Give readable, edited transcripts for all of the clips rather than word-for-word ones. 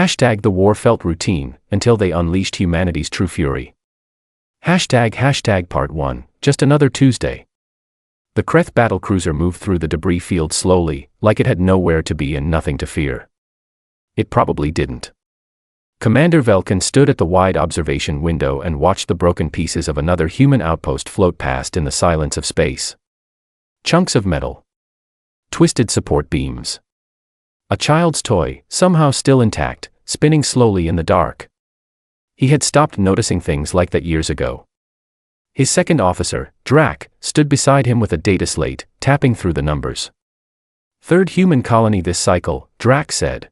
The war felt routine, until they unleashed humanity's true fury. Part 1, just another Tuesday. The Kreth battlecruiser moved through the debris field slowly, like it had nowhere to be and nothing to fear. It probably didn't. Commander Velkin stood at the wide observation window and watched the broken pieces of another human outpost float past in the silence of space. Chunks of metal. Twisted support beams. A child's toy, somehow still intact, spinning slowly in the dark. He had stopped noticing things like that years ago. His second officer, Drac, stood beside him with a data slate, tapping through the numbers. Third human colony this cycle, Drac said.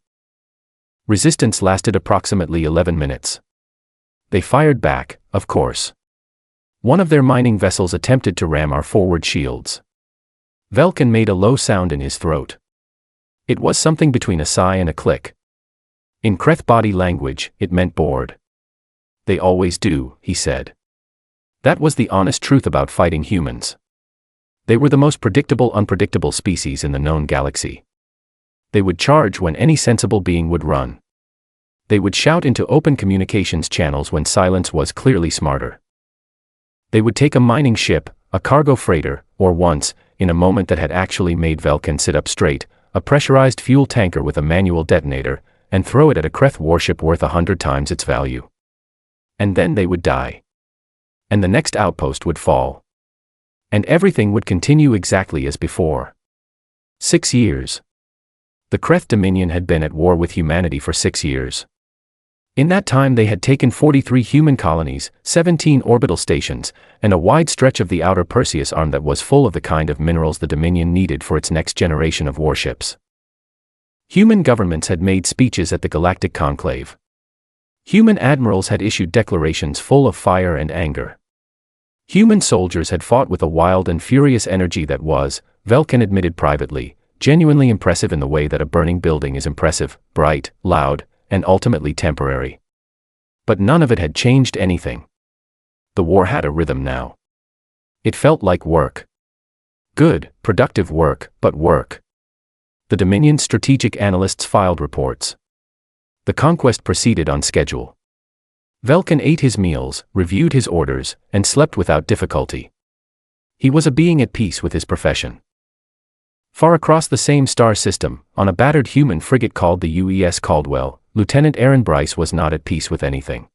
Resistance lasted approximately 11 minutes. They fired back, of course. One of their mining vessels attempted to ram our forward shields. Velkin made a low sound in his throat. It was something between a sigh and a click. In Kreth body language, it meant bored. They always do, he said. That was the honest truth about fighting humans. They were the most unpredictable species in the known galaxy. They would charge when any sensible being would run. They would shout into open communications channels when silence was clearly smarter. They would take a mining ship, a cargo freighter, or once, in a moment that had actually made Velkin sit up straight, a pressurized fuel tanker with a manual detonator, and throw it at a Kreth warship worth 100 times its value. And then they would die. And the next outpost would fall. And everything would continue exactly as before. 6 years. The Kreth Dominion had been at war with humanity for 6 years. In that time they had taken 43 human colonies, 17 orbital stations, and a wide stretch of the outer Perseus arm that was full of the kind of minerals the Dominion needed for its next generation of warships. Human governments had made speeches at the Galactic Conclave. Human admirals had issued declarations full of fire and anger. Human soldiers had fought with a wild and furious energy that was, Velkin admitted privately, genuinely impressive in the way that a burning building is impressive, bright, loud, and ultimately temporary. But none of it had changed anything. The war had a rhythm now. It felt like work. Good, productive work, but work. The Dominion's strategic analysts filed reports. The conquest proceeded on schedule. Velkin ate his meals, reviewed his orders, and slept without difficulty. He was a being at peace with his profession. Far across the same star system, on a battered human frigate called the UES Caldwell, Lieutenant Aaron Bryce was not at peace with anything.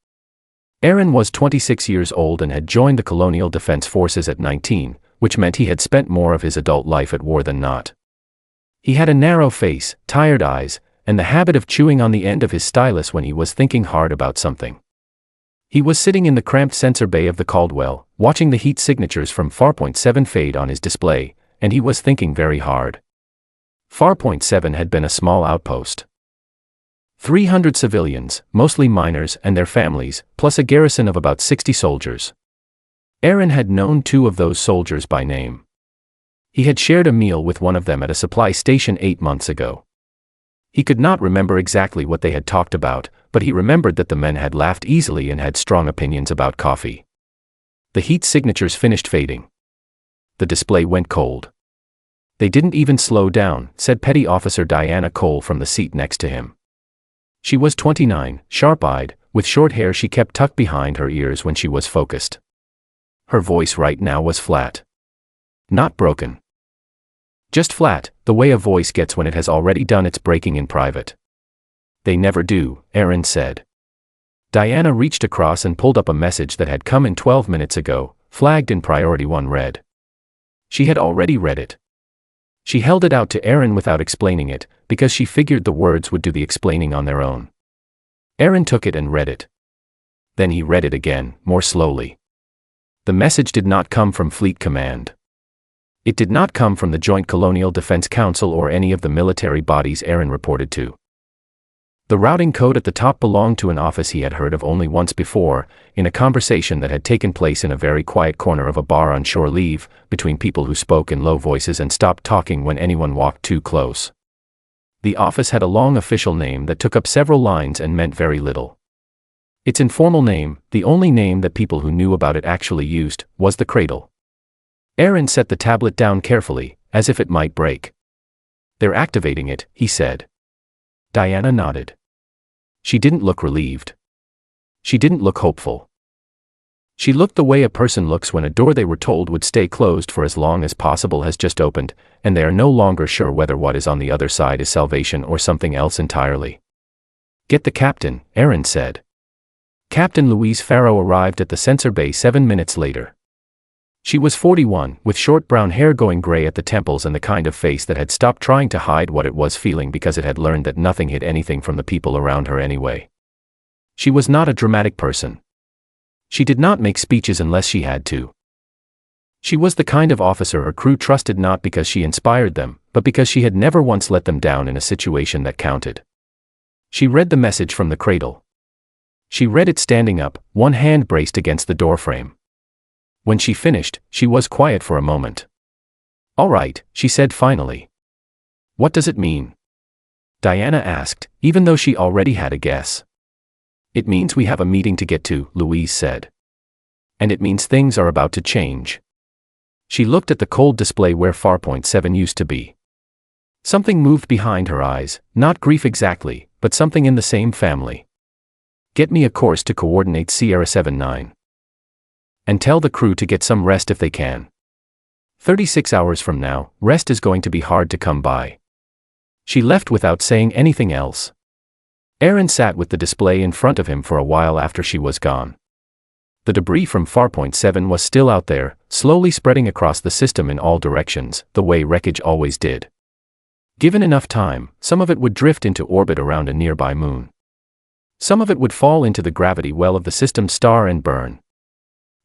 Aaron was 26 years old and had joined the Colonial Defense Forces at 19, which meant he had spent more of his adult life at war than not. He had a narrow face, tired eyes, and the habit of chewing on the end of his stylus when he was thinking hard about something. He was sitting in the cramped sensor bay of the Caldwell, watching the heat signatures from Farpoint 7 fade on his display, and he was thinking very hard. Farpoint 7 had been a small outpost. 300 civilians, mostly miners and their families, plus a garrison of about 60 soldiers. Aaron had known 2 of those soldiers by name. He had shared a meal with one of them at a supply station 8 months ago. He could not remember exactly what they had talked about, but he remembered that the men had laughed easily and had strong opinions about coffee. The heat signatures finished fading. The display went cold. They didn't even slow down, said Petty Officer Diana Cole from the seat next to him. She was 29, sharp-eyed, with short hair she kept tucked behind her ears when she was focused. Her voice right now was flat. Not broken. Just flat, the way a voice gets when it has already done its breaking in private. They never do, Aaron said. Diana reached across and pulled up a message that had come in 12 minutes ago, flagged in Priority 1 read. She had already read it. She held it out to Aaron without explaining it, because she figured the words would do the explaining on their own. Aaron took it and read it. Then he read it again, more slowly. The message did not come from Fleet Command. It did not come from the Joint Colonial Defense Council or any of the military bodies Aaron reported to. The routing code at the top belonged to an office he had heard of only once before, in a conversation that had taken place in a very quiet corner of a bar on shore leave, between people who spoke in low voices and stopped talking when anyone walked too close. The office had a long official name that took up several lines and meant very little. Its informal name, the only name that people who knew about it actually used, was the Cradle. Aaron set the tablet down carefully, as if it might break. "They're activating it," he said. Diana nodded. She didn't look relieved. She didn't look hopeful. She looked the way a person looks when a door they were told would stay closed for as long as possible has just opened, and they are no longer sure whether what is on the other side is salvation or something else entirely. "Get the captain," Aaron said. Captain Louise Farrow arrived at the sensor bay 7 minutes later. She was 41, with short brown hair going gray at the temples and the kind of face that had stopped trying to hide what it was feeling because it had learned that nothing hid anything from the people around her anyway. She was not a dramatic person. She did not make speeches unless she had to. She was the kind of officer her crew trusted not because she inspired them, but because she had never once let them down in a situation that counted. She read the message from the cradle. She read it standing up, one hand braced against the doorframe. When she finished, she was quiet for a moment. "All right," she said finally. "What does it mean?" Diana asked, even though she already had a guess. "It means we have a meeting to get to," Louise said. "And it means things are about to change." She looked at the cold display where Farpoint 7 used to be. Something moved behind her eyes, not grief exactly, but something in the same family. "Get me a course to coordinate Sierra 79. And tell the crew to get some rest if they can. 36 hours from now, rest is going to be hard to come by." She left without saying anything else. Aaron sat with the display in front of him for a while after she was gone. The debris from Farpoint 7 was still out there, slowly spreading across the system in all directions, the way wreckage always did. Given enough time, some of it would drift into orbit around a nearby moon. Some of it would fall into the gravity well of the system's star and burn.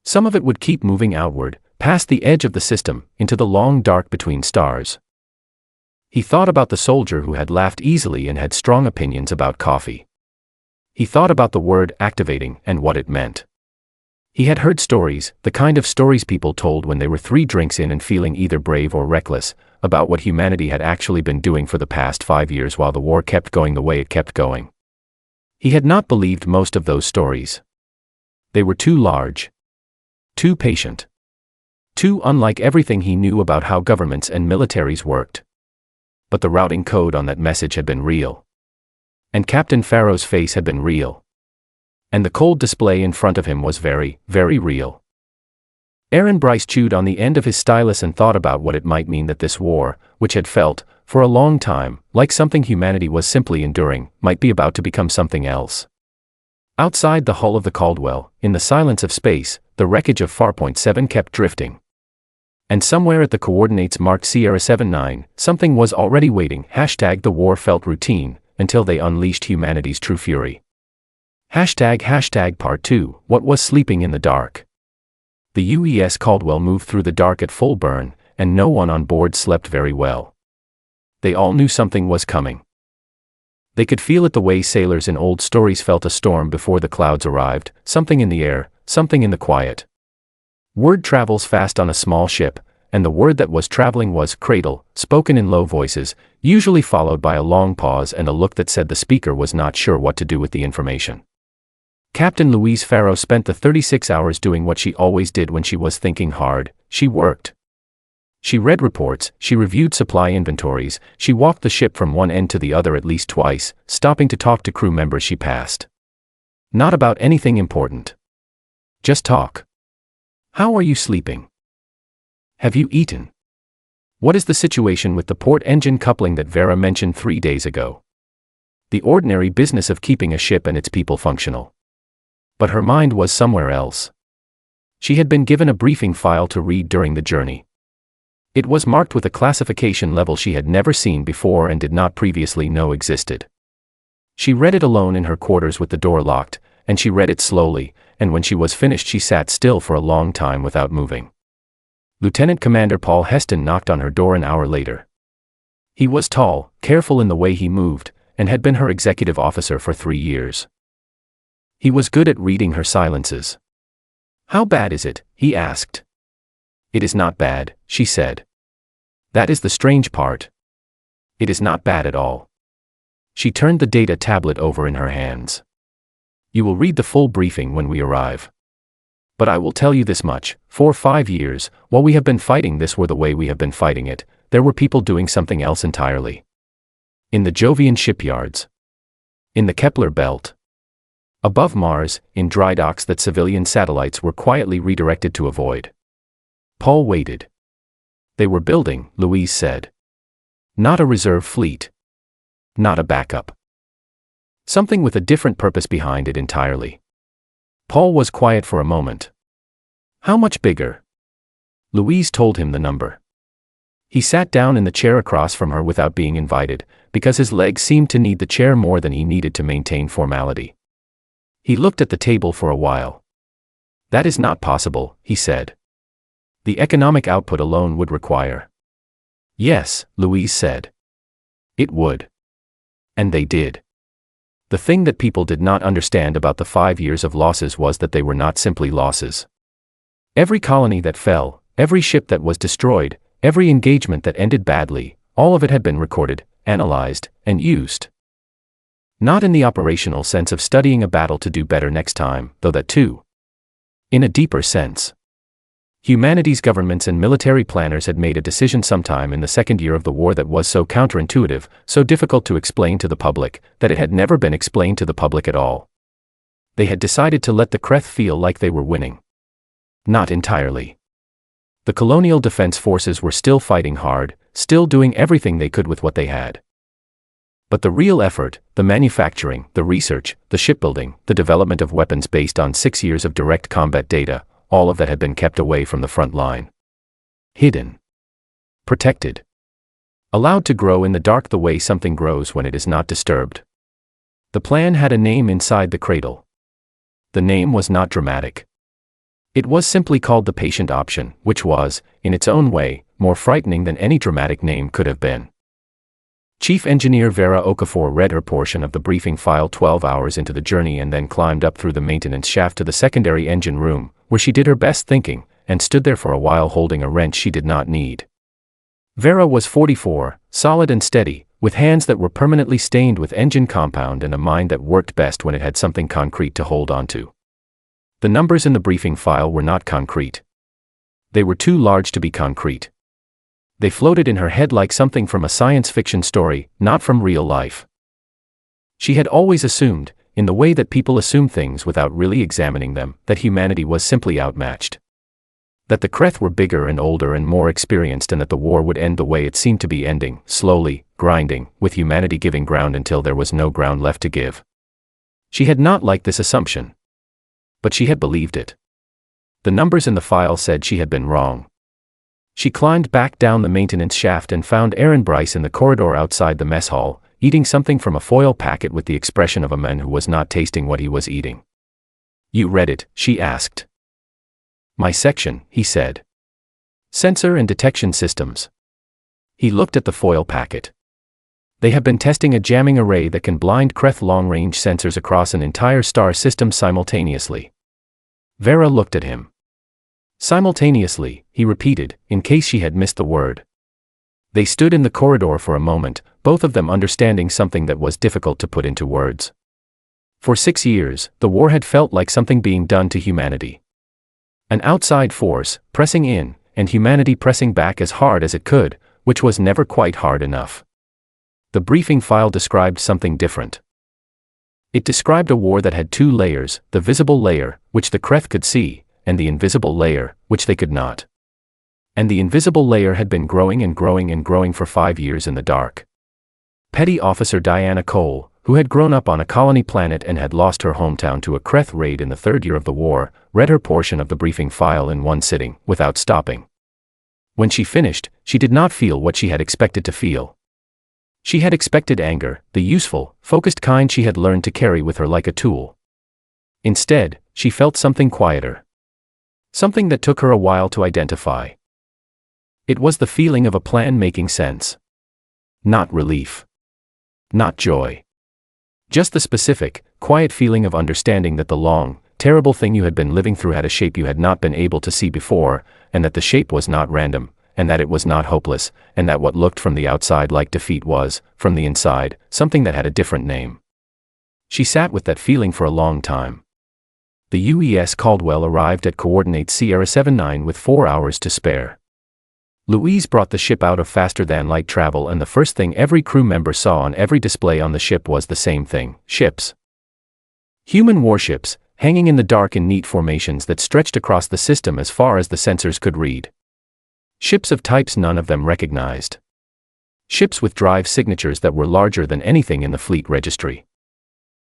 Some of it would keep moving outward, past the edge of the system, into the long dark between stars. He thought about the soldier who had laughed easily and had strong opinions about coffee. He thought about the word activating and what it meant. He had heard stories, the kind of stories people told when they were 3 drinks in and feeling either brave or reckless, about what humanity had actually been doing for the past 5 years while the war kept going the way it kept going. He had not believed most of those stories. They were too large. Too patient. Too unlike everything he knew about how governments and militaries worked. But the routing code on that message had been real. And Captain Farrow's face had been real. And the cold display in front of him was very, very real. Aaron Bryce chewed on the end of his stylus and thought about what it might mean that this war, which had felt, for a long time, like something humanity was simply enduring, might be about to become something else. Outside the hull of the Caldwell, in the silence of space, the wreckage of Farpoint 7 kept drifting. And somewhere at the coordinates marked Sierra 79, something was already waiting. #the war felt routine, until they unleashed humanity's true fury. Part 2, what was sleeping in the dark? The UES Caldwell moved through the dark at full burn, and no one on board slept very well. They all knew something was coming. They could feel it the way sailors in old stories felt a storm before the clouds arrived, something in the air, something in the quiet. Word travels fast on a small ship, and the word that was traveling was cradle, spoken in low voices, usually followed by a long pause and a look that said the speaker was not sure what to do with the information. Captain Louise Farrow spent the 36 hours doing what she always did when she was thinking hard. She worked. She read reports, she reviewed supply inventories, she walked the ship from one end to the other at least twice, stopping to talk to crew members she passed. Not about anything important. Just talk. How are you sleeping? Have you eaten? What is the situation with the port engine coupling that Vera mentioned 3 days ago? The ordinary business of keeping a ship and its people functional. But her mind was somewhere else. She had been given a briefing file to read during the journey. It was marked with a classification level she had never seen before and did not previously know existed. She read it alone in her quarters with the door locked, and she read it slowly, and when she was finished she sat still for a long time without moving. Lieutenant Commander Paul Heston knocked on her door an hour later. He was tall, careful in the way he moved, and had been her executive officer for 3 years. He was good at reading her silences. "How bad is it?" he asked. "It is not bad," she said. "That is the strange part. It is not bad at all." She turned the data tablet over in her hands. "You will read the full briefing when we arrive. But I will tell you this much, for 5 years, while we have been fighting this war the way we have been fighting it, there were people doing something else entirely. In the Jovian shipyards. In the Kepler belt. Above Mars, in dry docks that civilian satellites were quietly redirected to avoid. Paul waited. They were building, Louise said. Not a reserve fleet. Not a backup. Something with a different purpose behind it entirely. Paul was quiet for a moment. How much bigger? Louise told him the number. He sat down in the chair across from her without being invited, because his legs seemed to need the chair more than he needed to maintain formality. He looked at the table for a while. That is not possible, he said. The economic output alone would require. Yes, Louise said. It would. And they did. The thing that people did not understand about the 5 years of losses was that they were not simply losses. Every colony that fell, every ship that was destroyed, every engagement that ended badly, all of it had been recorded, analyzed, and used. Not in the operational sense of studying a battle to do better next time, though that too. In a deeper sense. Humanity's governments and military planners had made a decision sometime in the second year of the war that was so counterintuitive, so difficult to explain to the public, that it had never been explained to the public at all. They had decided to let the Kreth feel like they were winning. Not entirely. The colonial defense forces were still fighting hard, still doing everything they could with what they had. But the real effort, the manufacturing, the research, the shipbuilding, the development of weapons based on 6 years of direct combat data, all of that had been kept away from the front line. Hidden. Protected. Allowed to grow in the dark the way something grows when it is not disturbed. The plan had a name inside the cradle. The name was not dramatic. It was simply called the patient option, which was, in its own way, more frightening than any dramatic name could have been. Chief Engineer Vera Okafor read her portion of the briefing file 12 hours into the journey and then climbed up through the maintenance shaft to the secondary engine room, where she did her best thinking, and stood there for a while holding a wrench she did not need. Vera was 44, solid and steady, with hands that were permanently stained with engine compound and a mind that worked best when it had something concrete to hold on to. The numbers in the briefing file were not concrete. They were too large to be concrete. They floated in her head like something from a science fiction story, not from real life. She had always assumed, in the way that people assume things without really examining them, that humanity was simply outmatched. That the Kreth were bigger and older and more experienced and that the war would end the way it seemed to be ending, slowly, grinding, with humanity giving ground until there was no ground left to give. She had not liked this assumption. But she had believed it. The numbers in the file said she had been wrong. She climbed back down the maintenance shaft and found Aaron Bryce in the corridor outside the mess hall, eating something from a foil packet with the expression of a man who was not tasting what he was eating. "You read it?" she asked. "My section," he said. "Sensor and detection systems." He looked at the foil packet. They have been testing a jamming array that can blind Kreth long-range sensors across an entire star system simultaneously. Vera looked at him. Simultaneously, he repeated, in case she had missed the word. They stood in the corridor for a moment, both of them understanding something that was difficult to put into words. For 6 years, the war had felt like something being done to humanity. An outside force, pressing in, and humanity pressing back as hard as it could, which was never quite hard enough. The briefing file described something different. It described a war that had 2 layers, the visible layer, which the Kreth could see, and the invisible layer, which they could not. And the invisible layer had been growing and growing and growing for 5 years in the dark. Petty Officer Diana Cole, who had grown up on a colony planet and had lost her hometown to a Kreth raid in the 3rd year of the war, read her portion of the briefing file in one sitting, without stopping. When she finished, she did not feel what she had expected to feel. She had expected anger, the useful, focused kind she had learned to carry with her like a tool. Instead, she felt something quieter. Something that took her a while to identify. It was the feeling of a plan making sense. Not relief. Not joy. Just the specific, quiet feeling of understanding that the long, terrible thing you had been living through had a shape you had not been able to see before, and that the shape was not random, and that it was not hopeless, and that what looked from the outside like defeat was, from the inside, something that had a different name. She sat with that feeling for a long time. The UES Caldwell arrived at coordinates Sierra 79 with 4 hours to spare. Louise brought the ship out of faster-than-light travel, and the first thing every crew member saw on every display on the ship was the same thing: ships. Human warships, hanging in the dark in neat formations that stretched across the system as far as the sensors could read. Ships of types none of them recognized. Ships with drive signatures that were larger than anything in the fleet registry.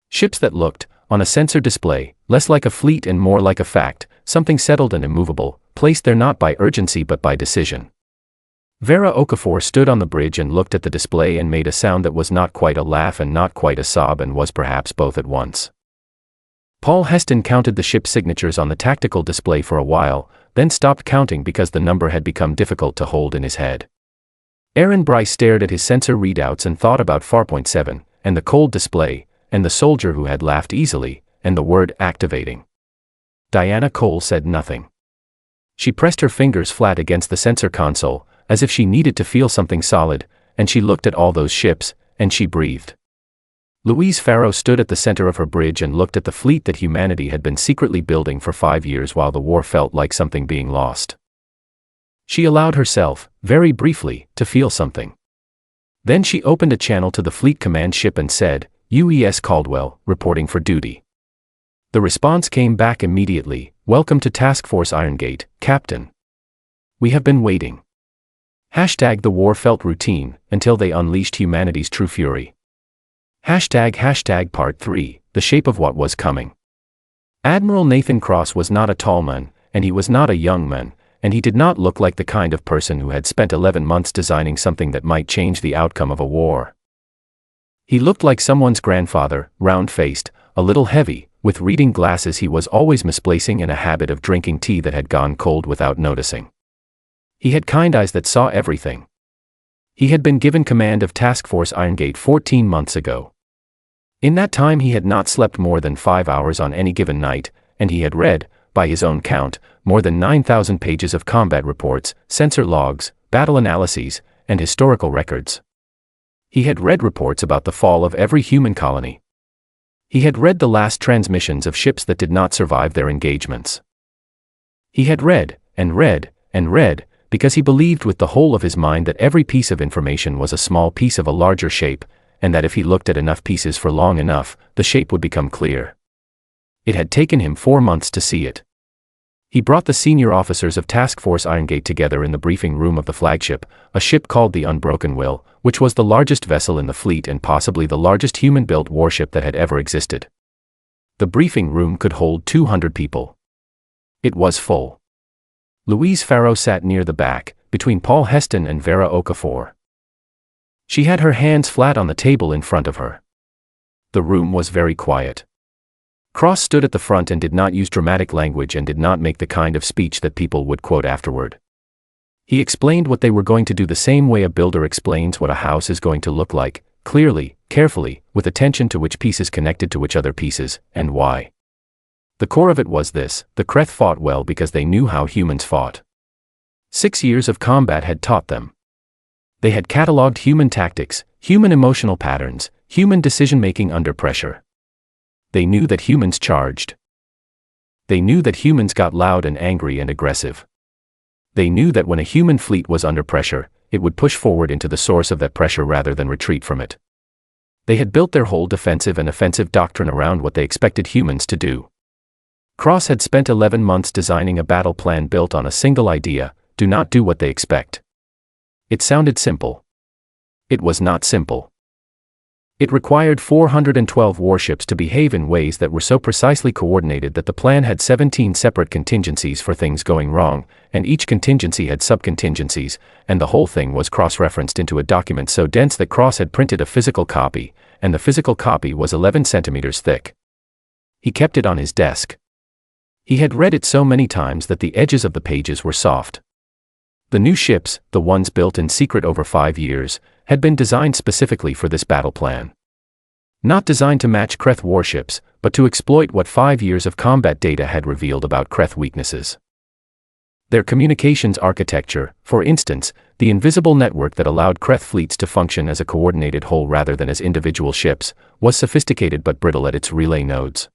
Ships that looked, on a sensor display, less like a fleet and more like a fact, something settled and immovable, placed there not by urgency but by decision. Vera Okafor stood on the bridge and looked at the display and made a sound that was not quite a laugh and not quite a sob and was perhaps both at once. Paul Heston counted the ship signatures on the tactical display for a while, then stopped counting because the number had become difficult to hold in his head. Aaron Bryce stared at his sensor readouts and thought about Farpoint 7, and the cold display, and the soldier who had laughed easily, and the word activating. Diana Cole said nothing. She pressed her fingers flat against the sensor console, as if she needed to feel something solid, and she looked at all those ships, and she breathed. Louise Farrow stood at the center of her bridge and looked at the fleet that humanity had been secretly building for 5 years while the war felt like something being lost. She allowed herself, very briefly, to feel something. Then she opened a channel to the Fleet Command ship and said, "UES Caldwell, reporting for duty." The response came back immediately, "Welcome to Task Force Irongate, Captain. We have been waiting." The war felt routine, until they unleashed humanity's true fury. Part 3, the shape of what was coming. Admiral Nathan Cross was not a tall man, and he was not a young man, and he did not look like the kind of person who had spent 11 months designing something that might change the outcome of a war. He looked like someone's grandfather, round-faced, a little heavy, with reading glasses he was always misplacing and a habit of drinking tea that had gone cold without noticing. He had kind eyes that saw everything. He had been given command of Task Force Irongate 14 months ago. In that time he had not slept more than 5 hours on any given night, and he had read, by his own count, more than 9,000 pages of combat reports, sensor logs, battle analyses, and historical records. He had read reports about the fall of every human colony. He had read the last transmissions of ships that did not survive their engagements. He had read, and read, and read, because he believed with the whole of his mind that every piece of information was a small piece of a larger shape, and that if he looked at enough pieces for long enough, the shape would become clear. It had taken him 4 months to see it. He brought the senior officers of Task Force Irongate together in the briefing room of the flagship, a ship called the Unbroken Will, which was the largest vessel in the fleet and possibly the largest human-built warship that had ever existed. The briefing room could hold 200 people. It was full. Louise Farrow sat near the back, between Paul Heston and Vera Okafor. She had her hands flat on the table in front of her. The room was very quiet. Cross stood at the front and did not use dramatic language and did not make the kind of speech that people would quote afterward. He explained what they were going to do the same way a builder explains what a house is going to look like, clearly, carefully, with attention to which pieces connected to which other pieces, and why. The core of it was this: the Kreth fought well because they knew how humans fought. 6 years of combat had taught them. They had catalogued human tactics, human emotional patterns, human decision-making under pressure. They knew that humans charged. They knew that humans got loud and angry and aggressive. They knew that when a human fleet was under pressure, it would push forward into the source of that pressure rather than retreat from it. They had built their whole defensive and offensive doctrine around what they expected humans to do. Cross had spent 11 months designing a battle plan built on a single idea: do not do what they expect. It sounded simple. It was not simple. It required 412 warships to behave in ways that were so precisely coordinated that the plan had 17 separate contingencies for things going wrong, and each contingency had sub-contingencies, and the whole thing was cross-referenced into a document so dense that Cross had printed a physical copy, and the physical copy was 11 centimeters thick. He kept it on his desk. He had read it so many times that the edges of the pages were soft. The new ships, the ones built in secret over 5 years, had been designed specifically for this battle plan. Not designed to match Kreth warships, but to exploit what 5 years of combat data had revealed about Kreth weaknesses. Their communications architecture, for instance, the invisible network that allowed Kreth fleets to function as a coordinated whole rather than as individual ships, was sophisticated but brittle at its relay nodes.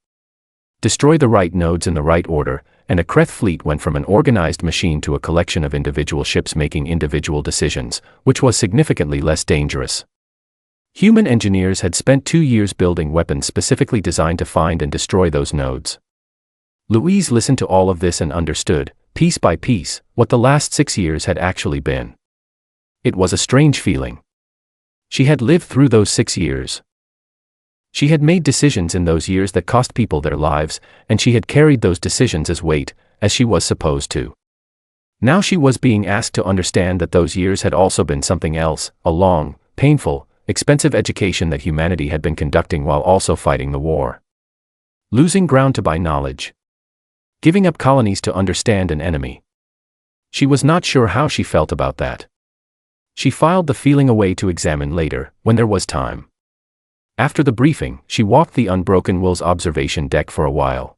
Destroy the right nodes in the right order, and a Kreth fleet went from an organized machine to a collection of individual ships making individual decisions, which was significantly less dangerous. Human engineers had spent 2 years building weapons specifically designed to find and destroy those nodes. Louise listened to all of this and understood, piece by piece, what the last 6 years had actually been. It was a strange feeling. She had lived through those 6 years. She had made decisions in those years that cost people their lives, and she had carried those decisions as weight, as she was supposed to. Now she was being asked to understand that those years had also been something else, a long, painful, expensive education that humanity had been conducting while also fighting the war. Losing ground to buy knowledge. Giving up colonies to understand an enemy. She was not sure how she felt about that. She filed the feeling away to examine later, when there was time. After the briefing, she walked the Unbroken Will's observation deck for a while.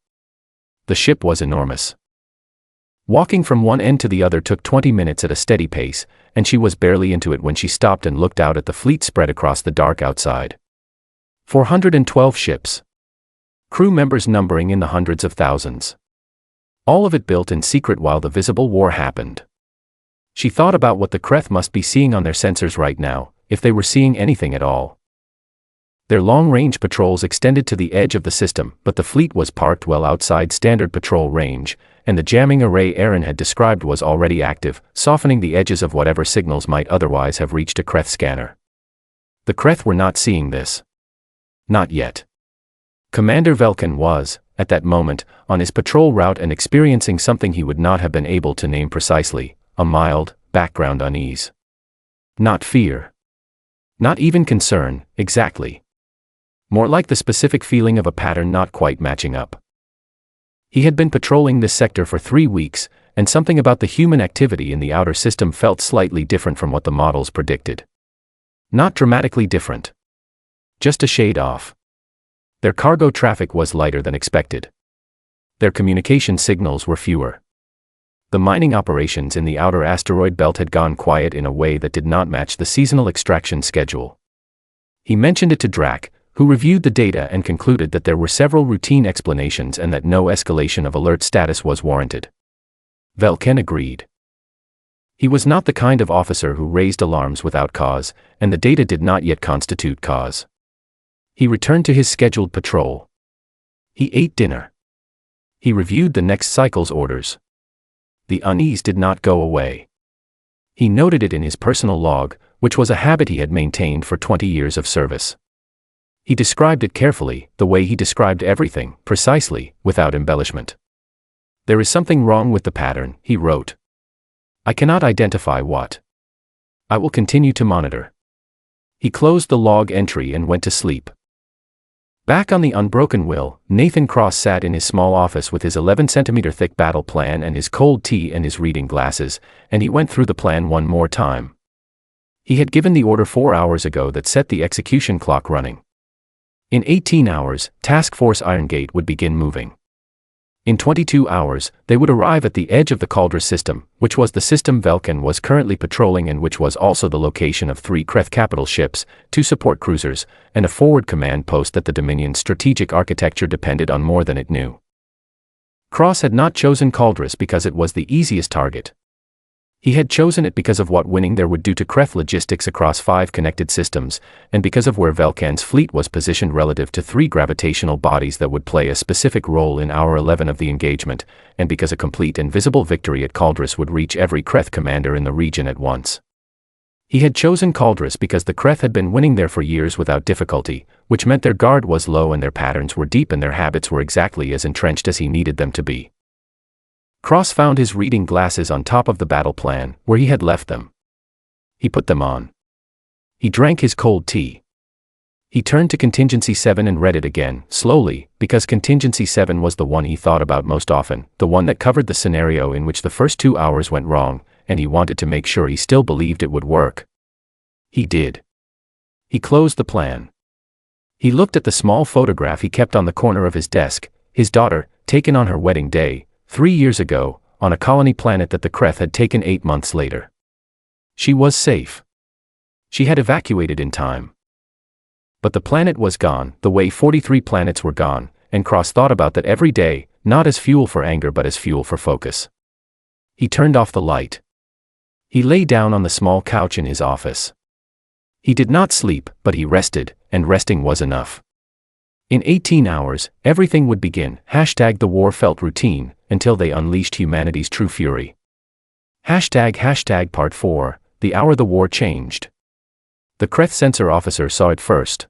The ship was enormous. Walking from one end to the other took 20 minutes at a steady pace, and she was barely into it when she stopped and looked out at the fleet spread across the dark outside. 412 ships. Crew members numbering in the hundreds of thousands. All of it built in secret while the visible war happened. She thought about what the Kreth must be seeing on their sensors right now, if they were seeing anything at all. Their long-range patrols extended to the edge of the system, but the fleet was parked well outside standard patrol range, and the jamming array Aaron had described was already active, softening the edges of whatever signals might otherwise have reached a Kreth scanner. The Kreth were not seeing this. Not yet. Commander Velkin was, at that moment, on his patrol route and experiencing something he would not have been able to name precisely, a mild, background unease. Not fear. Not even concern, exactly. More like the specific feeling of a pattern not quite matching up. He had been patrolling this sector for 3 weeks, and something about the human activity in the outer system felt slightly different from what the models predicted. Not dramatically different. Just a shade off. Their cargo traffic was lighter than expected. Their communication signals were fewer. The mining operations in the outer asteroid belt had gone quiet in a way that did not match the seasonal extraction schedule. He mentioned it to Drac, who reviewed the data and concluded that there were several routine explanations and that no escalation of alert status was warranted. Velkin agreed. He was not the kind of officer who raised alarms without cause, and the data did not yet constitute cause. He returned to his scheduled patrol. He ate dinner. He reviewed the next cycle's orders. The unease did not go away. He noted it in his personal log, which was a habit he had maintained for 20 years of service. He described it carefully, the way he described everything, precisely, without embellishment. There is something wrong with the pattern, he wrote. I cannot identify what. I will continue to monitor. He closed the log entry and went to sleep. Back on the Unbroken Will, Nathan Cross sat in his small office with his 11-centimeter thick battle plan and his cold tea and his reading glasses, and he went through the plan one more time. He had given the order 4 hours ago that set the execution clock running. In 18 hours, Task Force Irongate would begin moving. In 22 hours, they would arrive at the edge of the Cauldron system, which was the system Velkin was currently patrolling and which was also the location of 3 Kreth capital ships, 2 support cruisers, and a forward command post that the Dominion's strategic architecture depended on more than it knew. Cross had not chosen Cauldron because it was the easiest target. He had chosen it because of what winning there would do to Kreth logistics across 5 connected systems, and because of where Velkin's fleet was positioned relative to 3 gravitational bodies that would play a specific role in Hour 11 of the engagement, and because a complete and visible victory at Cauldron would reach every Kreth commander in the region at once. He had chosen Cauldron because the Kreth had been winning there for years without difficulty, which meant their guard was low and their patterns were deep and their habits were exactly as entrenched as he needed them to be. Cross found his reading glasses on top of the battle plan, where he had left them. He put them on. He drank his cold tea. He turned to Contingency 7 and read it again, slowly, because Contingency 7 was the one he thought about most often, the one that covered the scenario in which the first 2 hours went wrong, and he wanted to make sure he still believed it would work. He did. He closed the plan. He looked at the small photograph he kept on the corner of his desk, his daughter, taken on her wedding day, 3 years ago, on a colony planet that the Kreth had taken 8 months later. She was safe. She had evacuated in time. But the planet was gone, the way 43 planets were gone, and Cross thought about that every day, not as fuel for anger but as fuel for focus. He turned off the light. He lay down on the small couch in his office. He did not sleep, but he rested, and resting was enough. In 18 hours, everything would begin. The war felt routine, until they unleashed humanity's true fury. Part 4, the hour the war changed. The Kreth sensor officer saw it first.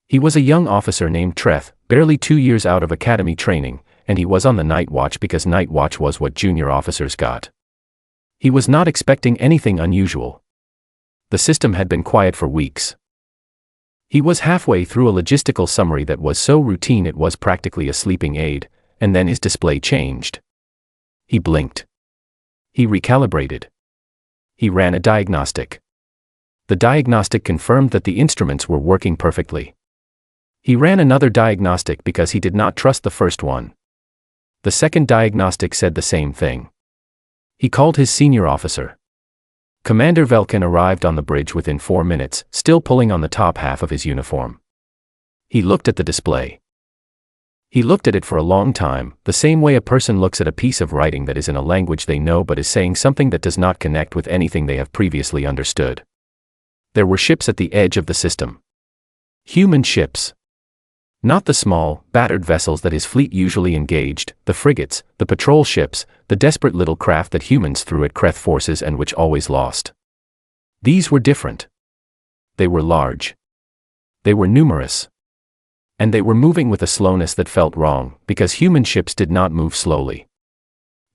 He was a young officer named Treth, barely 2 years out of academy training, and he was on the night watch because night watch was what junior officers got. He was not expecting anything unusual. The system had been quiet for weeks. He was halfway through a logistical summary that was so routine it was practically a sleeping aid, and then his display changed. He blinked. He recalibrated. He ran a diagnostic. The diagnostic confirmed that the instruments were working perfectly. He ran another diagnostic because he did not trust the first one. The second diagnostic said the same thing. He called his senior officer. Commander Velkin arrived on the bridge within 4 minutes, still pulling on the top half of his uniform. He looked at the display. He looked at it for a long time, the same way a person looks at a piece of writing that is in a language they know but is saying something that does not connect with anything they have previously understood. There were ships at the edge of the system. Human ships. Not the small, battered vessels that his fleet usually engaged, the frigates, the patrol ships, the desperate little craft that humans threw at Kreth forces and which always lost. These were different. They were large. They were numerous. And they were moving with a slowness that felt wrong, because human ships did not move slowly.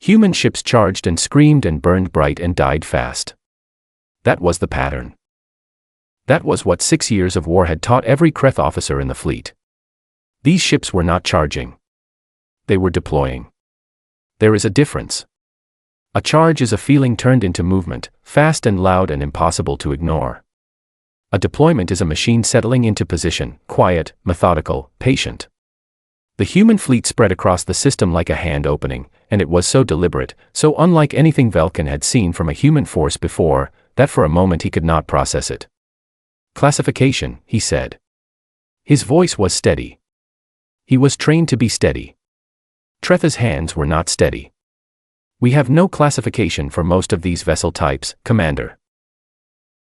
Human ships charged and screamed and burned bright and died fast. That was the pattern. That was what 6 years of war had taught every Kreth officer in the fleet. These ships were not charging. They were deploying. There is a difference. A charge is a feeling turned into movement, fast and loud and impossible to ignore. A deployment is a machine settling into position, quiet, methodical, patient. The human fleet spread across the system like a hand opening, and it was so deliberate, so unlike anything Velkin had seen from a human force before, that for a moment he could not process it. Classification, he said. His voice was steady. He was trained to be steady. Treth's hands were not steady. We have no classification for most of these vessel types, Commander.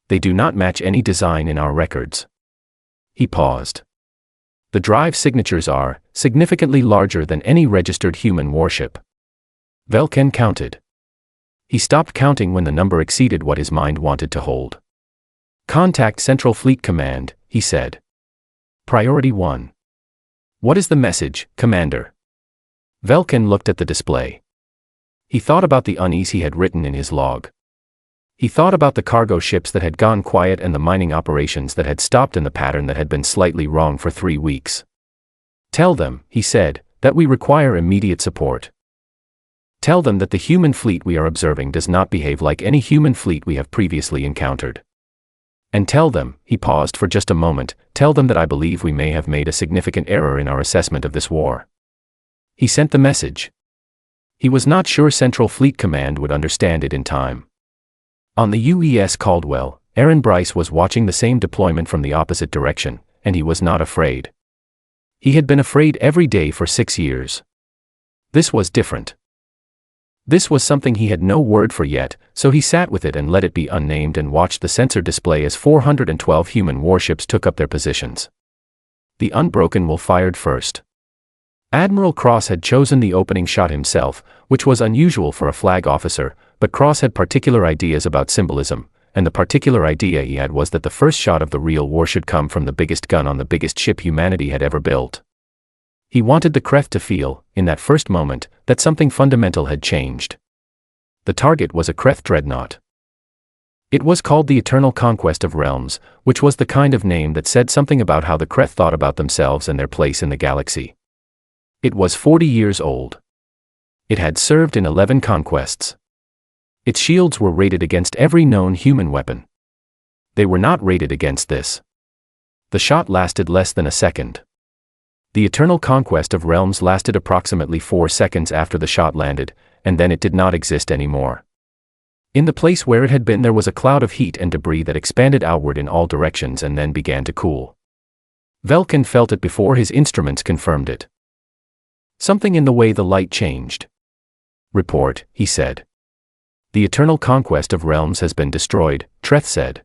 They do not match any design in our records. He paused. The drive signatures are significantly larger than any registered human warship. Velkin counted. He stopped counting when the number exceeded what his mind wanted to hold. Contact Central Fleet Command, he said. Priority 1. What is the message, Commander? Velkin looked at the display. He thought about the unease he had written in his log. He thought about the cargo ships that had gone quiet and the mining operations that had stopped in the pattern that had been slightly wrong for 3 weeks. Tell them, he said, that we require immediate support. Tell them that the human fleet we are observing does not behave like any human fleet we have previously encountered. And tell them, he paused for just a moment, tell them that I believe we may have made a significant error in our assessment of this war. He sent the message. He was not sure Central Fleet Command would understand it in time. On the UES Caldwell, Aaron Bryce was watching the same deployment from the opposite direction, and he was not afraid. He had been afraid every day for 6 years. This was different. This was something he had no word for yet, so he sat with it and let it be unnamed and watched the sensor display as 412 human warships took up their positions. The Unbroken will fired first. Admiral Cross had chosen the opening shot himself, which was unusual for a flag officer, but Cross had particular ideas about symbolism, and the particular idea he had was that the first shot of the real war should come from the biggest gun on the biggest ship humanity had ever built. He wanted the Kreth to feel, in that first moment, that something fundamental had changed. The target was a Kreth dreadnought. It was called the Eternal Conquest of Realms, which was the kind of name that said something about how the Kreth thought about themselves and their place in the galaxy. It was 40 years old. It had served in 11 conquests. Its shields were rated against every known human weapon. They were not rated against this. The shot lasted less than a second. The Eternal Conquest of Realms lasted approximately 4 seconds after the shot landed, and then it did not exist anymore. In the place where it had been there was a cloud of heat and debris that expanded outward in all directions and then began to cool. Velkin felt it before his instruments confirmed it. Something in the way the light changed. Report, he said. The eternal conquest of realms has been destroyed, Treth said.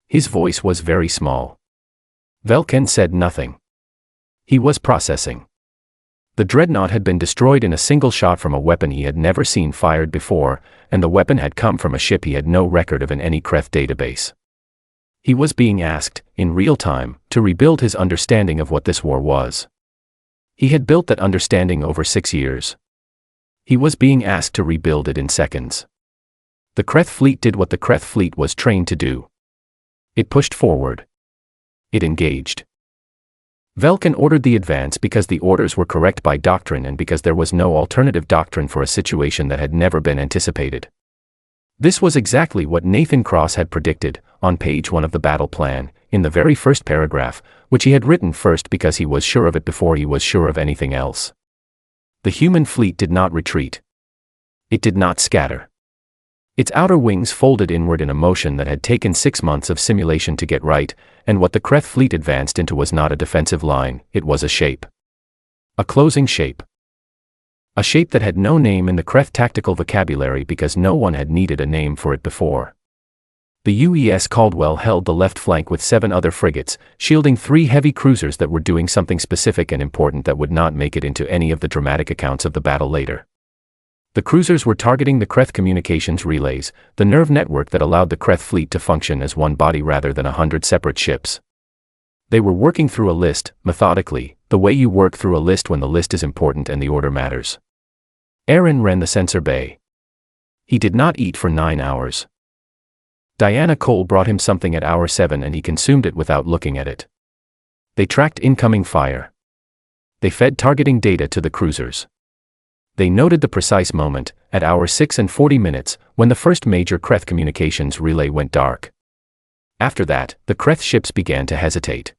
His voice was very small. Velkin said nothing. He was processing. The dreadnought had been destroyed in a single shot from a weapon he had never seen fired before, and the weapon had come from a ship he had no record of in any Kreth database. He was being asked, in real time, to rebuild his understanding of what this war was. He had built that understanding over 6 years. He was being asked to rebuild it in seconds. The Kreth fleet did what the Kreth fleet was trained to do. It pushed forward. It engaged. Velkin ordered the advance because the orders were correct by doctrine and because there was no alternative doctrine for a situation that had never been anticipated. This was exactly what Nathan Cross had predicted, on page 1 of the battle plan, in the very first paragraph, which he had written first because he was sure of it before he was sure of anything else. The human fleet did not retreat. It did not scatter. Its outer wings folded inward in a motion that had taken 6 months of simulation to get right, and what the Kreth fleet advanced into was not a defensive line, it was a shape. A closing shape. A shape that had no name in the Kreth tactical vocabulary because no one had needed a name for it before. The UES Caldwell held the left flank with 7 other frigates, shielding 3 heavy cruisers that were doing something specific and important that would not make it into any of the dramatic accounts of the battle later. The cruisers were targeting the Kreth communications relays, the nerve network that allowed the Kreth fleet to function as one body rather than 100 separate ships. They were working through a list, methodically, the way you work through a list when the list is important and the order matters. Aaron ran the sensor bay. He did not eat for 9 hours. Diana Cole brought him something at hour 7 and he consumed it without looking at it. They tracked incoming fire. They fed targeting data to the cruisers. They noted the precise moment, at hour 6 and 40 minutes, when the first major Kreth communications relay went dark. After that, the Kreth ships began to hesitate.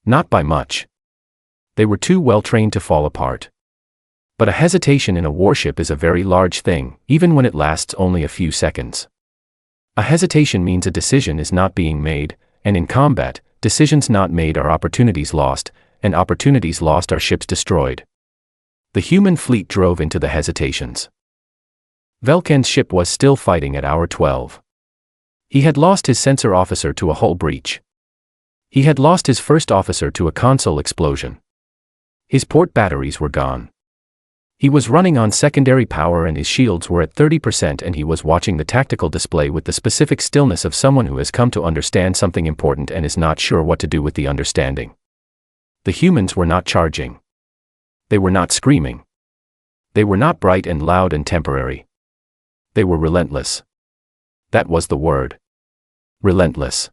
Not by much. They were too well trained to fall apart. But a hesitation in a warship is a very large thing, even when it lasts only a few seconds. A hesitation means a decision is not being made, and in combat, decisions not made are opportunities lost, and opportunities lost are ships destroyed. The human fleet drove into the hesitations. Velkin's ship was still fighting at hour 12. He had lost his sensor officer to a hull breach. He had lost his first officer to a console explosion. His port batteries were gone. He was running on secondary power and his shields were at 30% and he was watching the tactical display with the specific stillness of someone who has come to understand something important and is not sure what to do with the understanding. The humans were not charging. They were not screaming. They were not bright and loud and temporary. They were relentless. That was the word. Relentless.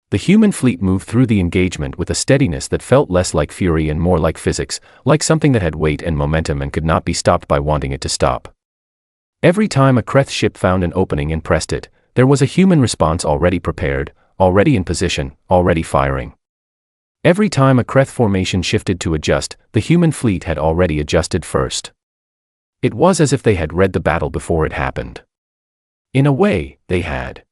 The human fleet moved through the engagement with a steadiness that felt less like fury and more like physics, like something that had weight and momentum and could not be stopped by wanting it to stop. Every time a Kreth ship found an opening and pressed it, there was a human response already prepared, already in position, already firing. Every time a Kreth formation shifted to adjust, the human fleet had already adjusted first. It was as if they had read the battle before it happened. In a way, they had.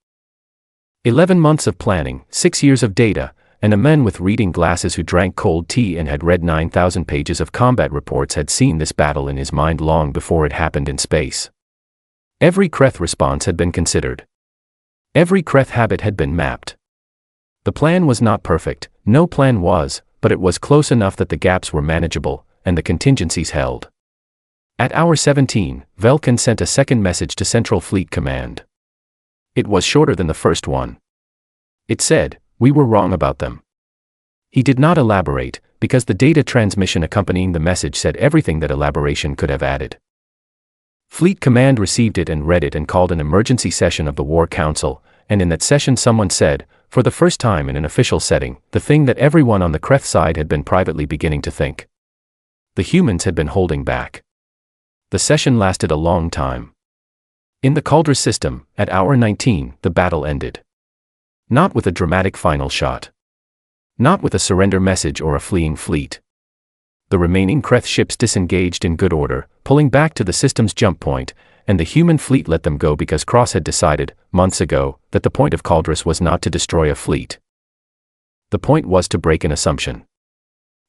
11 months of planning, 6 years of data, and a man with reading glasses who drank cold tea and had read 9,000 pages of combat reports had seen this battle in his mind long before it happened in space. Every Kreth response had been considered. Every Kreth habit had been mapped. The plan was not perfect, no plan was, but it was close enough that the gaps were manageable, and the contingencies held. At hour 17, Velkin sent a second message to Central Fleet Command. It was shorter than the first one. It said, "We were wrong about them." He did not elaborate, because the data transmission accompanying the message said everything that elaboration could have added. Fleet Command received it and read it and called an emergency session of the War Council, and in that session someone said, for the first time in an official setting, the thing that everyone on the Kreth side had been privately beginning to think. The humans had been holding back. The session lasted a long time. In the Cauldron system, at hour 19, the battle ended. Not with a dramatic final shot. Not with a surrender message or a fleeing fleet. The remaining Kreth ships disengaged in good order, pulling back to the system's jump point, and the human fleet let them go because Cross had decided, months ago, that the point of Cauldron was not to destroy a fleet. The point was to break an assumption.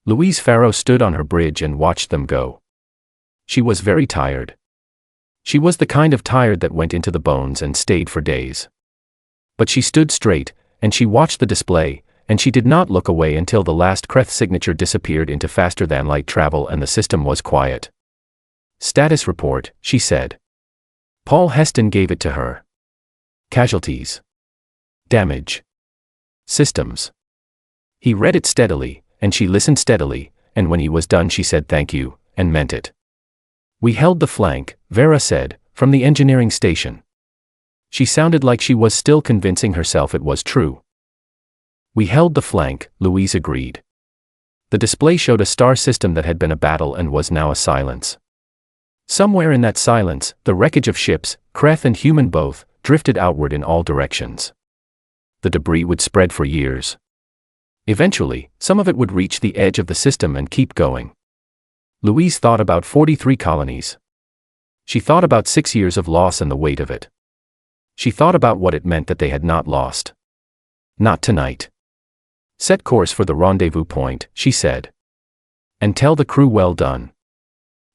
Louise Farrow stood on her bridge and watched them go. She was very tired. She was the kind of tired that went into the bones and stayed for days. But she stood straight, and she watched the display, and she did not look away until the last Kreth signature disappeared into faster-than-light travel and the system was quiet. "Status report," she said. Paul Heston gave it to her. "Casualties. Damage. Systems." He read it steadily, and she listened steadily, and when he was done she said thank you, and meant it. "We held the flank," Vera said, "from the engineering station." She sounded like she was still convincing herself it was true. "We held the flank," Louise agreed. The display showed a star system that had been a battle and was now a silence. Somewhere in that silence, the wreckage of ships, Kreth and human both, drifted outward in all directions. The debris would spread for years. Eventually, some of it would reach the edge of the system and keep going. Louise thought about 43 colonies. She thought about 6 years of loss and the weight of it. She thought about what it meant that they had not lost. Not tonight. "Set course for the rendezvous point," she said. "And tell the crew well done."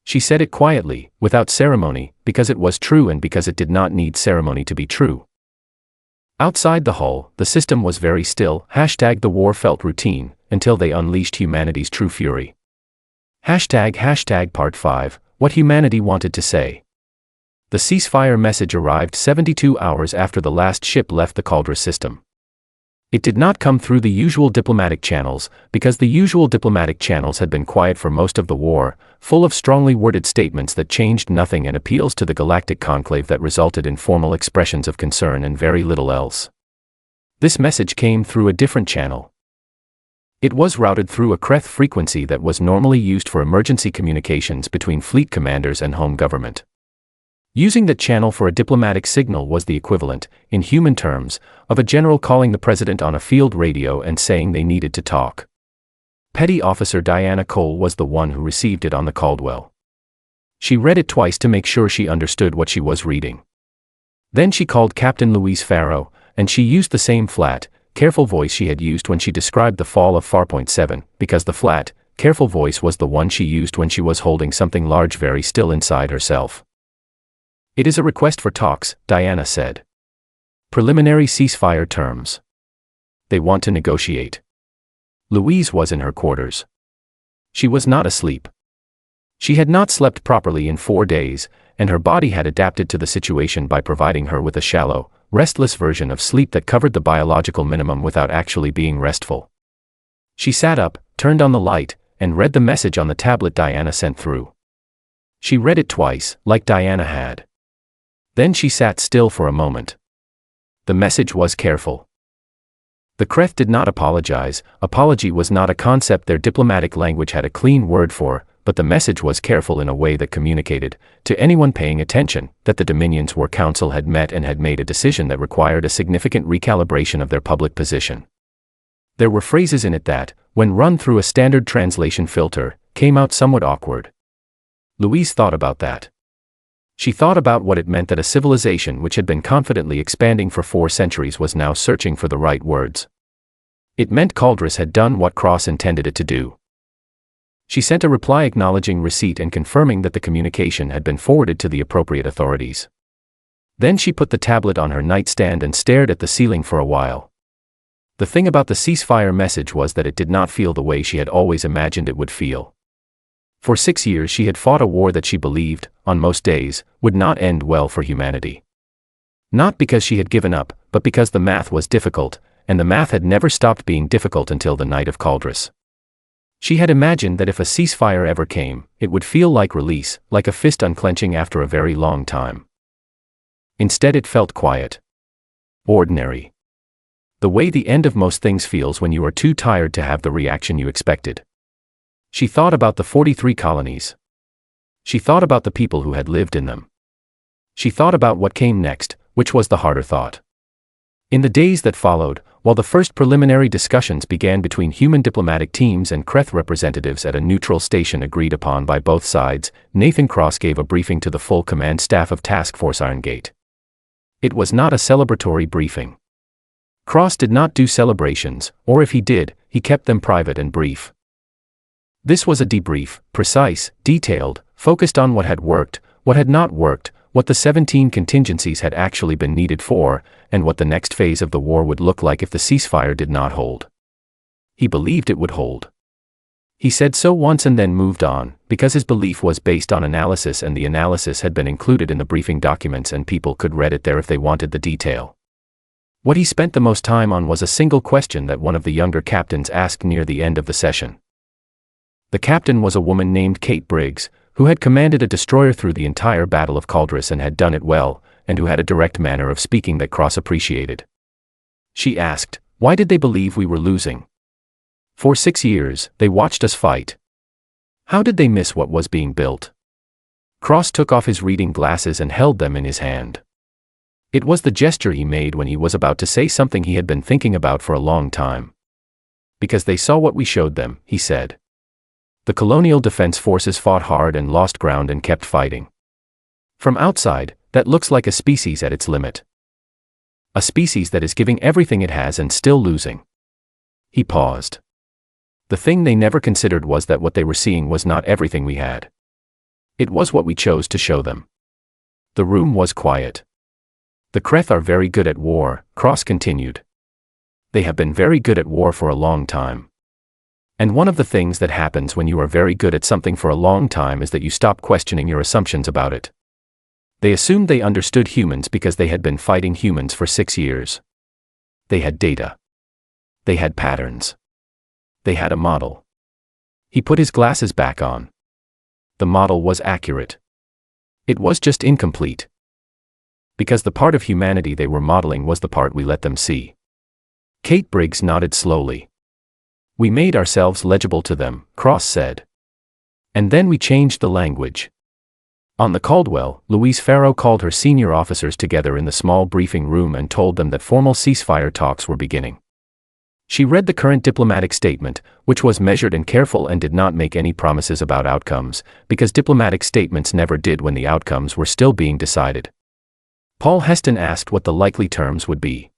She said it quietly, without ceremony, because it was true and because it did not need ceremony to be true. Outside the hull, the system was very still. The war felt routine, until they unleashed humanity's true fury. Part 5, what humanity wanted to say. The ceasefire message arrived 72 hours after the last ship left the Caldra system. It did not come through the usual diplomatic channels, because the usual diplomatic channels had been quiet for most of the war, full of strongly worded statements that changed nothing and appeals to the galactic conclave that resulted in formal expressions of concern and very little else. This message came through a different channel. It was routed through a Kreth frequency that was normally used for emergency communications between fleet commanders and home government. Using that channel for a diplomatic signal was the equivalent, in human terms, of a general calling the president on a field radio and saying they needed to talk. Petty Officer Diana Cole was the one who received it on the Caldwell. She read it twice to make sure she understood what she was reading. Then she called Captain Louise Farrow, and she used the same flat, careful voice she had used when she described the fall of Farpoint 7, because the flat, careful voice was the one she used when she was holding something large very still inside herself. "It is a request for talks," Diana said. "Preliminary ceasefire terms. They want to negotiate." Louise was in her quarters. She was not asleep. She had not slept properly in 4 days, and her body had adapted to the situation by providing her with a shallow, restless version of sleep that covered the biological minimum without actually being restful. She sat up, turned on the light, and read the message on the tablet Diana sent through. She read it twice, like Diana had. Then she sat still for a moment. The message was careful. The Kreth did not apologize. Apology was not a concept their diplomatic language had a clean word for, but the message was careful in a way that communicated, to anyone paying attention, that the Dominions War Council had met and had made a decision that required a significant recalibration of their public position. There were phrases in it that, when run through a standard translation filter, came out somewhat awkward. Louise thought about that. She thought about what it meant that a civilization which had been confidently expanding for 4 centuries was now searching for the right words. It meant Caldris had done what Cross intended it to do. She sent a reply acknowledging receipt and confirming that the communication had been forwarded to the appropriate authorities. Then she put the tablet on her nightstand and stared at the ceiling for a while. The thing about the ceasefire message was that it did not feel the way she had always imagined it would feel. For 6 years she had fought a war that she believed, on most days, would not end well for humanity. Not because she had given up, but because the math was difficult, and the math had never stopped being difficult until the night of Caldris. She had imagined that if a ceasefire ever came, it would feel like release, like a fist unclenching after a very long time. Instead it felt quiet. Ordinary. The way the end of most things feels when you are too tired to have the reaction you expected. She thought about the 43 colonies. She thought about the people who had lived in them. She thought about what came next, which was the harder thought. In the days that followed, while the first preliminary discussions began between human diplomatic teams and Kreth representatives at a neutral station agreed upon by both sides, Nathan Cross gave a briefing to the full command staff of Task Force Irongate. It was not a celebratory briefing. Cross did not do celebrations, or if he did, he kept them private and brief. This was a debrief, precise, detailed, focused on what had worked, what had not worked, what the 17 contingencies had actually been needed for, and what the next phase of the war would look like if the ceasefire did not hold. He believed it would hold. He said so once and then moved on, because his belief was based on analysis, and the analysis had been included in the briefing documents and people could read it there if they wanted the detail. What he spent the most time on was a single question that one of the younger captains asked near the end of the session. The captain was a woman named Kate Briggs, who had commanded a destroyer through the entire Battle of Caldris and had done it well, and who had a direct manner of speaking that Cross appreciated. She asked, "Why did they believe we were losing? For 6 years, they watched us fight. How did they miss what was being built?" Cross took off his reading glasses and held them in his hand. It was the gesture he made when he was about to say something he had been thinking about for a long time. "Because they saw what we showed them," he said. "The colonial defense forces fought hard and lost ground and kept fighting. From outside, that looks like a species at its limit. A species that is giving everything it has and still losing." He paused. The thing they never considered was that what they were seeing was not everything we had. It was what we chose to show them. The room was quiet. "The Kreth are very good at war," Cross continued. "They have been very good at war for a long time. And one of the things that happens when you are very good at something for a long time is that you stop questioning your assumptions about it. They assumed they understood humans because they had been fighting humans for 6 years. They had data. They had patterns. They had a model." He put his glasses back on. The model was accurate. It was just incomplete. Because the part of humanity they were modeling was the part we let them see. Kate Briggs nodded slowly. "We made ourselves legible to them," Cross said. "And then we changed the language." On the Caldwell, Louise Farrow called her senior officers together in the small briefing room and told them that formal ceasefire talks were beginning. She read the current diplomatic statement, which was measured and careful and did not make any promises about outcomes, because diplomatic statements never did when the outcomes were still being decided. Paul Heston asked what the likely terms would be.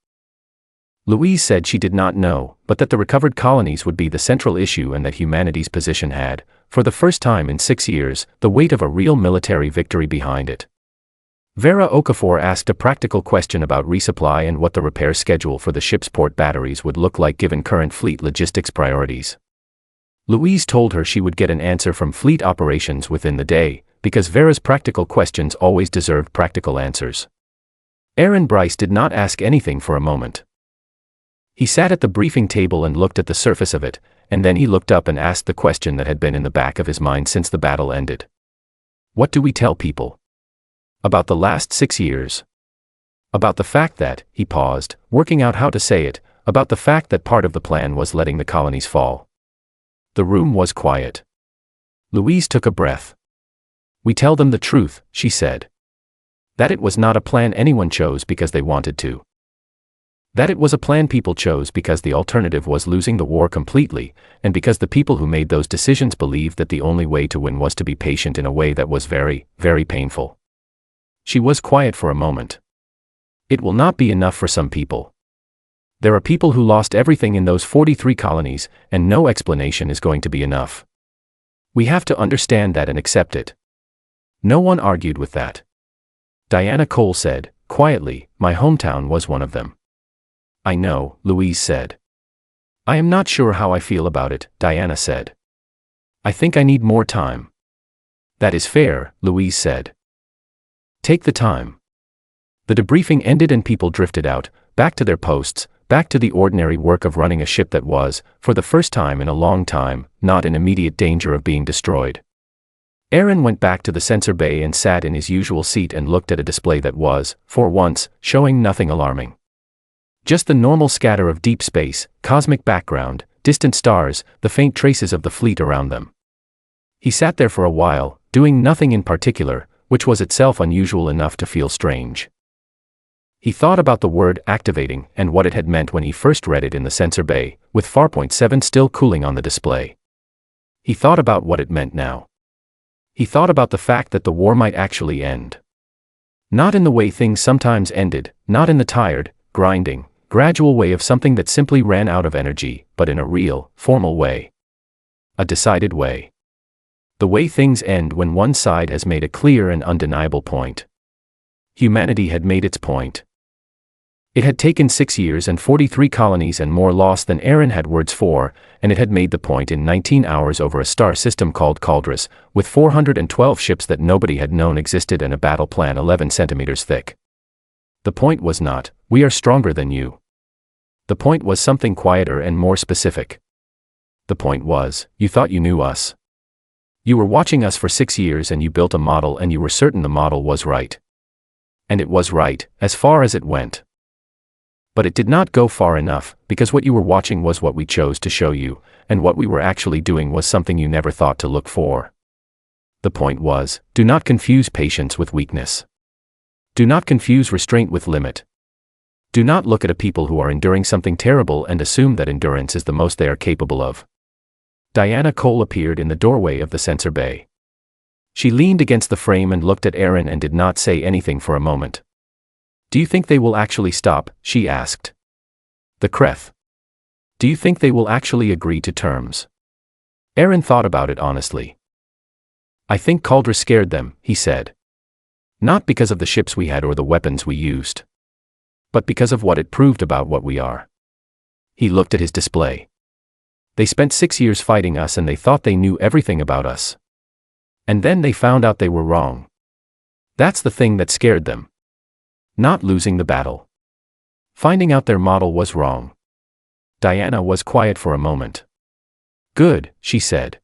Louise said she did not know, but that the recovered colonies would be the central issue and that humanity's position had, for the first time in 6 years, the weight of a real military victory behind it. Vera Okafor asked a practical question about resupply and what the repair schedule for the ship's port batteries would look like given current fleet logistics priorities. Louise told her she would get an answer from fleet operations within the day, because Vera's practical questions always deserved practical answers. Aaron Bryce did not ask anything for a moment. He sat at the briefing table and looked at the surface of it, and then he looked up and asked the question that had been in the back of his mind since the battle ended. "What do we tell people? About the last 6 years? About the fact that," he paused, working out how to say it, "about the fact that part of the plan was letting the colonies fall." The room was quiet. Louise took a breath. "We tell them the truth," she said. "That it was not a plan anyone chose because they wanted to. That it was a plan people chose because the alternative was losing the war completely, and because the people who made those decisions believed that the only way to win was to be patient in a way that was very, very painful." She was quiet for a moment. "It will not be enough for some people. There are people who lost everything in those 43 colonies, and no explanation is going to be enough. We have to understand that and accept it." No one argued with that. Diana Cole said, quietly, "My hometown was one of them." "I know," Louise said. "I am not sure how I feel about it," Diana said. "I think I need more time." "That is fair," Louise said. "Take the time." The debriefing ended and people drifted out, back to their posts, back to the ordinary work of running a ship that was, for the first time in a long time, not in immediate danger of being destroyed. Aaron went back to the sensor bay and sat in his usual seat and looked at a display that was, for once, showing nothing alarming. Just the normal scatter of deep space, cosmic background, distant stars, the faint traces of the fleet around them. He sat there for a while, doing nothing in particular, which was itself unusual enough to feel strange. He thought about the word activating and what it had meant when he first read it in the sensor bay, with Farpoint 7 still cooling on the display. He thought about what it meant now. He thought about the fact that the war might actually end. Not in the way things sometimes ended, not in the tired, grinding, gradual way of something that simply ran out of energy, but in a real, formal way. A decided way. The way things end when one side has made a clear and undeniable point. Humanity had made its point. It had taken 6 years and 43 colonies and more loss than Aaron had words for, and it had made the point in 19 hours over a star system called Caldrus, with 412 ships that nobody had known existed and a battle plan 11 centimeters thick. The point was not, "We are stronger than you." The point was something quieter and more specific. The point was, "You thought you knew us. You were watching us for 6 years and you built a model and you were certain the model was right." And it was right, as far as it went. But it did not go far enough, because what you were watching was what we chose to show you, and what we were actually doing was something you never thought to look for. The point was, do not confuse patience with weakness. Do not confuse restraint with limit. Do not look at a people who are enduring something terrible and assume that endurance is the most they are capable of. Diana Cole appeared in the doorway of the sensor bay. She leaned against the frame and looked at Aaron and did not say anything for a moment. "Do you think they will actually stop?" she asked. "The Kreth. Do you think they will actually agree to terms?" Aaron thought about it honestly. "I think Caldrus scared them," he said. "Not because of the ships we had or the weapons we used, but because of what it proved about what we are." He looked at his display. "They spent 6 years fighting us and they thought they knew everything about us. And then they found out they were wrong. That's the thing that scared them. Not losing the battle. Finding out their model was wrong." Diana was quiet for a moment. "Good," she said.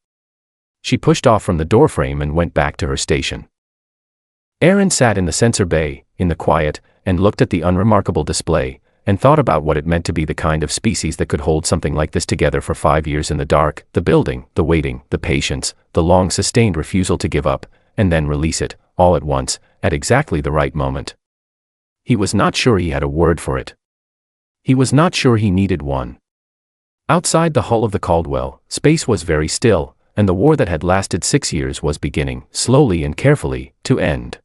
She pushed off from the doorframe and went back to her station. Aaron sat in the sensor bay, in the quiet, and looked at the unremarkable display, and thought about what it meant to be the kind of species that could hold something like this together for 5 years in the dark, the building, the waiting, the patience, the long sustained refusal to give up, and then release it, all at once, at exactly the right moment. He was not sure he had a word for it. He was not sure he needed one. Outside the hull of the Caldwell, space was very still, and the war that had lasted 6 years was beginning, slowly and carefully, to end.